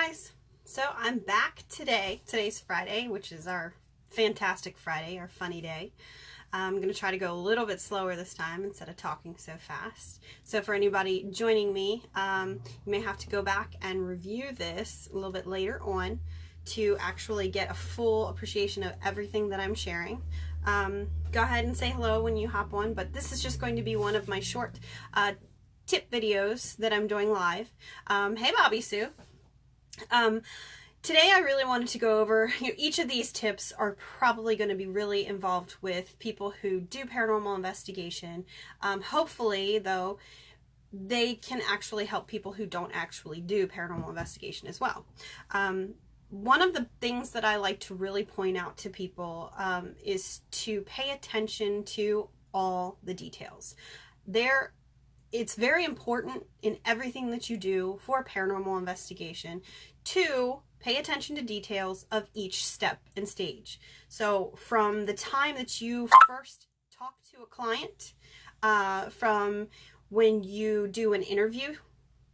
guys, so I'm back today. Today's Friday, which is our fantastic Friday, our funny day. I'm going to try to go a little bit slower this time instead of talking so fast. So for anybody joining me, you may have to go back and review this a little bit later on to actually get a full appreciation of everything that I'm sharing. Go ahead and say hello when you hop on, but this is just going to be one of my short tip videos that I'm doing live. Hey Bobby Sue. Today I really wanted to go over, each of these tips are probably going to be really involved with people who do paranormal investigation. Hopefully, though, they can actually help people who don't actually do paranormal investigation as well. One of the things that I like to really point out to people is to pay attention to all the details. It's very important in everything that you do for paranormal investigation to pay attention to details of each step and stage. So from the time that you first talk to a client, from when you do an interview,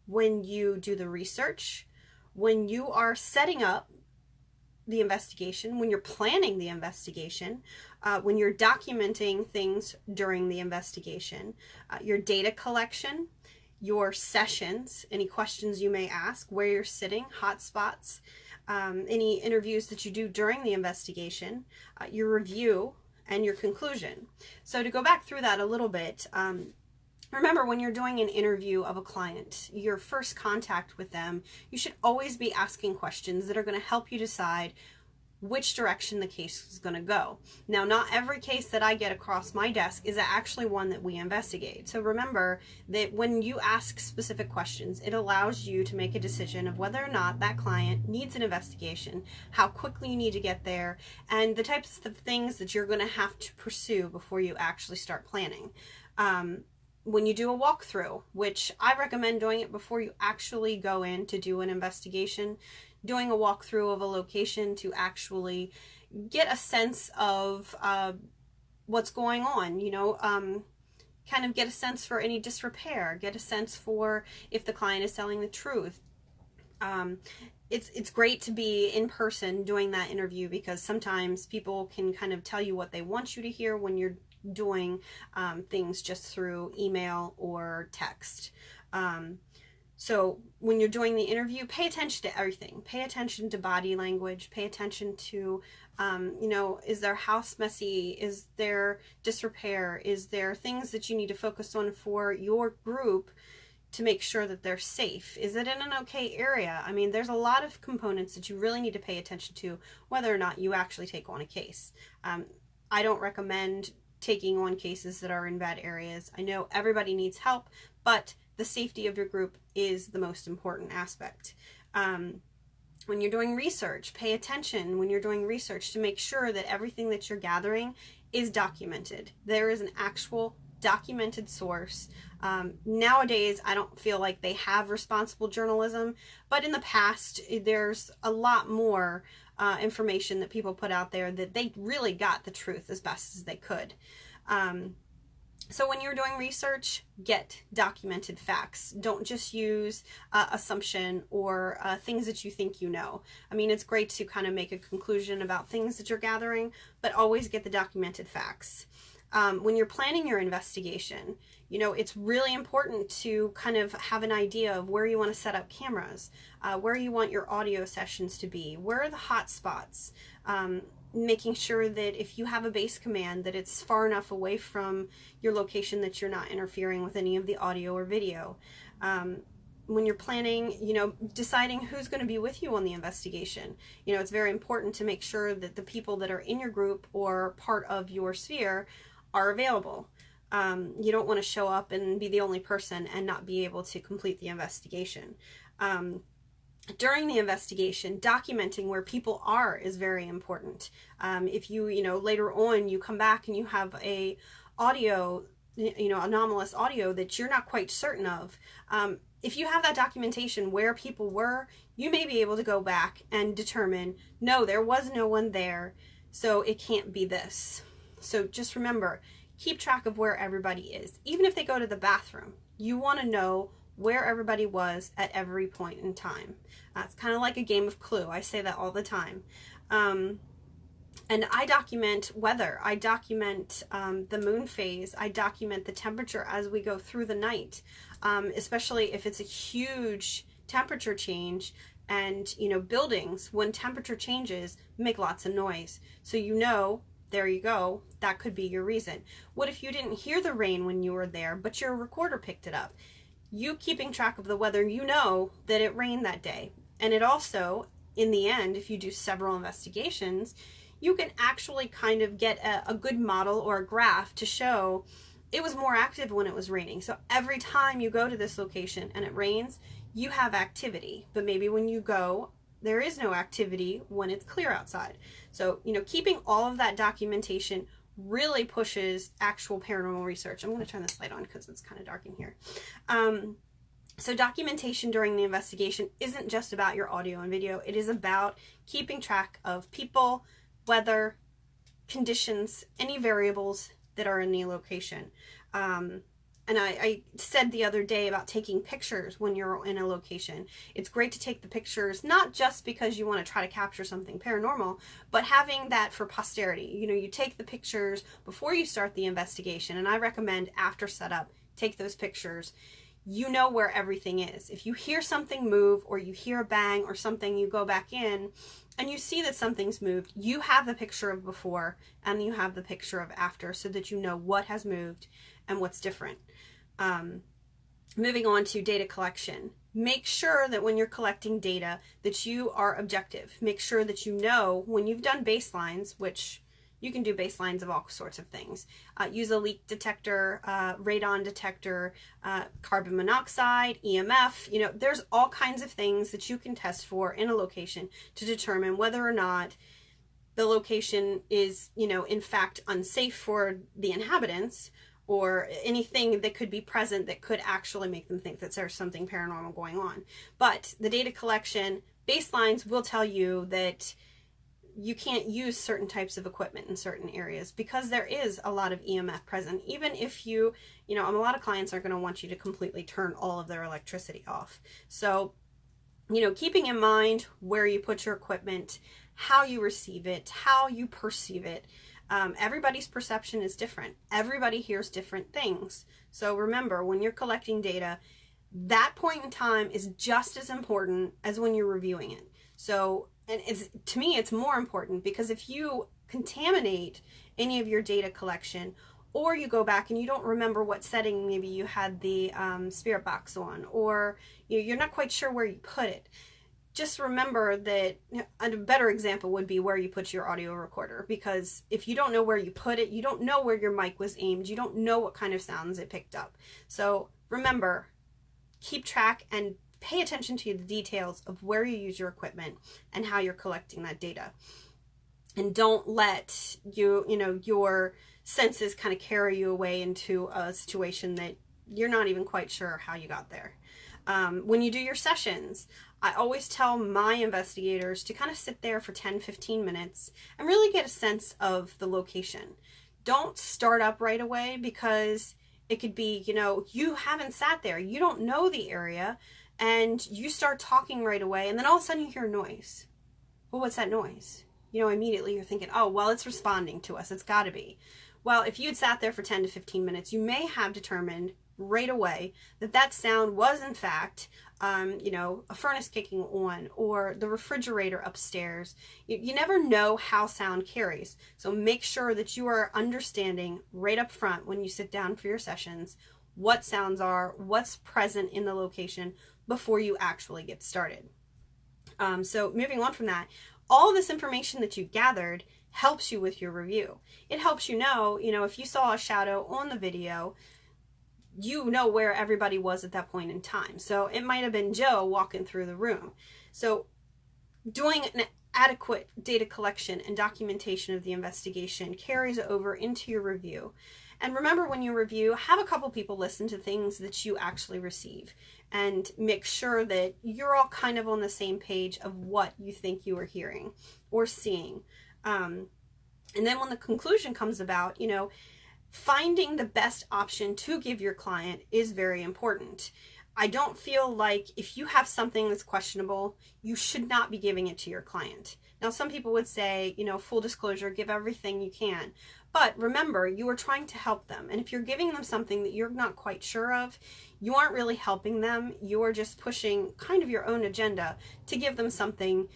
when you do the research, when you are setting up the investigation, when you're planning the investigation, when you're documenting things during the investigation, your data collection, your sessions, any questions you may ask, where you're sitting, hot spots, any interviews that you do during the investigation, your review, and your conclusion. So to go back through that a little bit, remember, when you're doing an interview of a client, your first contact with them, you should always be asking questions that are going to help you decide which direction the case is going to go. Now, not every case that I get across my desk is actually one that we investigate. So remember that when you ask specific questions, it allows you to make a decision of whether or not that client needs an investigation, how quickly you need to get there, and the types of things that you're going to have to pursue before you actually start planning. When you do a walkthrough, which I recommend doing it before you actually go in to do an investigation, doing a walkthrough of a location to actually get a sense of what's going on, kind of get a sense for any disrepair, get a sense for if the client is telling the truth. It's great to be in person doing that interview because sometimes people can kind of tell you what they want you to hear when you're doing things just through email or text. So when you're doing the interview, pay attention to everything. Pay attention to body language. Pay attention to, is their house messy? Is there disrepair? Is there things that you need to focus on for your group to make sure that they're safe? Is it in an okay area? I mean, there's a lot of components that you really need to pay attention to whether or not you actually take on a case. I don't recommend taking on cases that are in bad areas. I know everybody needs help, but the safety of your group is the most important aspect. When you're doing research, pay attention when you're doing research to make sure that everything that you're gathering is documented. There is an actual documented source. Nowadays, I don't feel like they have responsible journalism, but in the past, there's a lot more information that people put out there that they really got the truth as best as they could. So when you're doing research, get documented facts. Don't just use assumption or things that you think you know. I mean, it's great to kind of make a conclusion about things that you're gathering, but always get the documented facts. When you're planning your investigation, it's really important to kind of have an idea of where you want to set up cameras, where you want your audio sessions to be, where are the hot spots, making sure that if you have a base command that it's far enough away from your location that you're not interfering with any of the audio or video. When you're planning, deciding who's going to be with you on the investigation, it's very important to make sure that the people that are in your group or part of your sphere are available. You don't want to show up and be the only person and not be able to complete the investigation. During the investigation, documenting where people are is very important. If you, later on you come back and you have a audio, anomalous audio that you're not quite certain of, if you have that documentation where people were, you may be able to go back and determine, no, there was no one there, so it can't be this. So just remember, keep track of where everybody is. Even if they go to the bathroom, you want to know where everybody was at every point in time. It's kind of like a game of Clue. I say that all the time. And I document weather. I document the moon phase. I document the temperature as we go through the night, especially if it's a huge temperature change. And, you know, buildings, when temperature changes, make lots of noise. So, you know, there you go. That could be your reason. What if you didn't hear the rain when you were there, but your recorder picked it up? You keeping track of the weather, you know that it rained that day. And it also, in the end, if you do several investigations, you can actually kind of get a good model or a graph to show it was more active when it was raining. So every time you go to this location and it rains, you have activity. But maybe when you go, there is no activity when it's clear outside. So, you know, keeping all of that documentation really pushes actual paranormal research. I'm going to turn this light on because it's kind of dark in here. So documentation during the investigation isn't just about your audio and video. It is about keeping track of people, weather, conditions, any variables that are in the location. And I said the other day about taking pictures when you're in a location. It's great to take the pictures, not just because you want to try to capture something paranormal, but having that for posterity. You know, you take the pictures before you start the investigation, and I recommend after setup, take those pictures. You know where everything is. If you hear something move or you hear a bang or something, you go back in and you see that something's moved, you have the picture of before and you have the picture of after so that you know what has moved and what's different. Moving on to data collection. Make sure that when you're collecting data that you are objective. Make sure that you know when you've done baselines, which you can do baselines of all sorts of things. Use a leak detector, radon detector, carbon monoxide, EMF. You know, there's all kinds of things that you can test for in a location to determine whether or not the location is, you know, in fact unsafe for the inhabitants, or anything that could be present that could actually make them think that there's something paranormal going on. But the data collection baselines will tell you that you can't use certain types of equipment in certain areas because there is a lot of EMF present. Even if you know, a lot of clients aren't going to want you to completely turn all of their electricity off. So, you know, keeping in mind where you put your equipment, how you receive it, how you perceive it. Everybody's perception is different. Everybody hears different things. So remember, when you're collecting data, that point in time is just as important as when you're reviewing it. So, and to me, it's more important because if you contaminate any of your data collection, or you go back and you don't remember what setting maybe you had the spirit box on, or you're not quite sure where you put it, just remember that a better example would be where you put your audio recorder, because if you don't know where you put it, you don't know where your mic was aimed, you don't know what kind of sounds it picked up. So remember, keep track and pay attention to the details of where you use your equipment and how you're collecting that data. And don't let your senses kind of carry you away into a situation that you're not even quite sure how you got there. When you do your sessions, I always tell my investigators to kind of sit there for 10-15 minutes and really get a sense of the location. Don't start up right away, because it could be, you haven't sat there, you don't know the area, and you start talking right away, and then all of a sudden you hear a noise. Well, what's that noise? Immediately you're thinking, oh, well, it's responding to us, it's got to be. Well, if you'd sat there for 10 to 15 minutes, you may have determined right away that sound was in fact a furnace kicking on, or the refrigerator upstairs. You never know how sound carries. So make sure that you are understanding right up front when you sit down for your sessions what sounds are, what's present in the location before you actually get started. So moving on from that, all this information that you gathered helps you with your review. It helps you know, if you saw a shadow on the video, you know where everybody was at that point in time. So it might have been Joe walking through the room. So doing an adequate data collection and documentation of the investigation carries over into your review. And remember, when you review, have a couple people listen to things that you actually receive, and make sure that you're all kind of on the same page of what you think you are hearing or seeing. And then when the conclusion comes about, finding the best option to give your client is very important. I don't feel like if you have something that's questionable, you should not be giving it to your client. Now, some people would say, you know, full disclosure, give everything you can. But remember, you are trying to help them. And if you're giving them something that you're not quite sure of, you aren't really helping them. You are just pushing kind of your own agenda to give them something,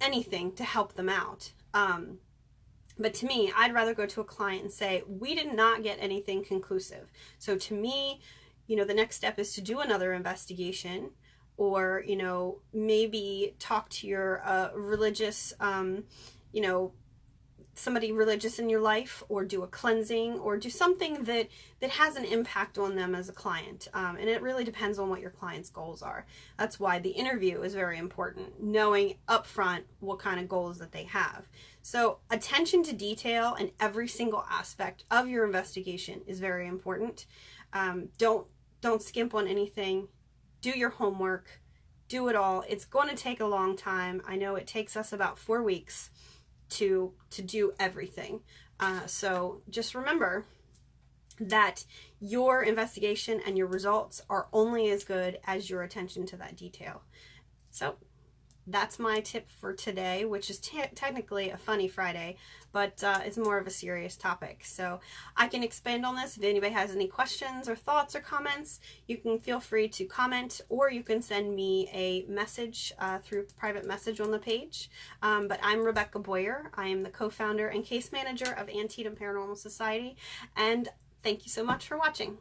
anything to help them out. But to me, I'd rather go to a client and say, we did not get anything conclusive. So to me, you know, the next step is to do another investigation, or, you know, maybe talk to your religious, you know, somebody religious in your life, or do a cleansing, or do something that has an impact on them as a client. And it really depends on what your client's goals are. That's why the interview is very important, knowing upfront what kind of goals that they have. So attention to detail in every single aspect of your investigation is very important. Don't skimp on anything. Do your homework. Do it all. It's going to take a long time. I know it takes us about 4 weeks to do everything. So just remember that your investigation and your results are only as good as your attention to that detail. So that's my tip for today, which is technically a funny Friday, but it's more of a serious topic. So I can expand on this. If anybody has any questions or thoughts or comments, you can feel free to comment, or you can send me a message through private message on the page. But I'm Rebecca Boyer. I am the co-founder and case manager of Antietam Paranormal Society, and thank you so much for watching.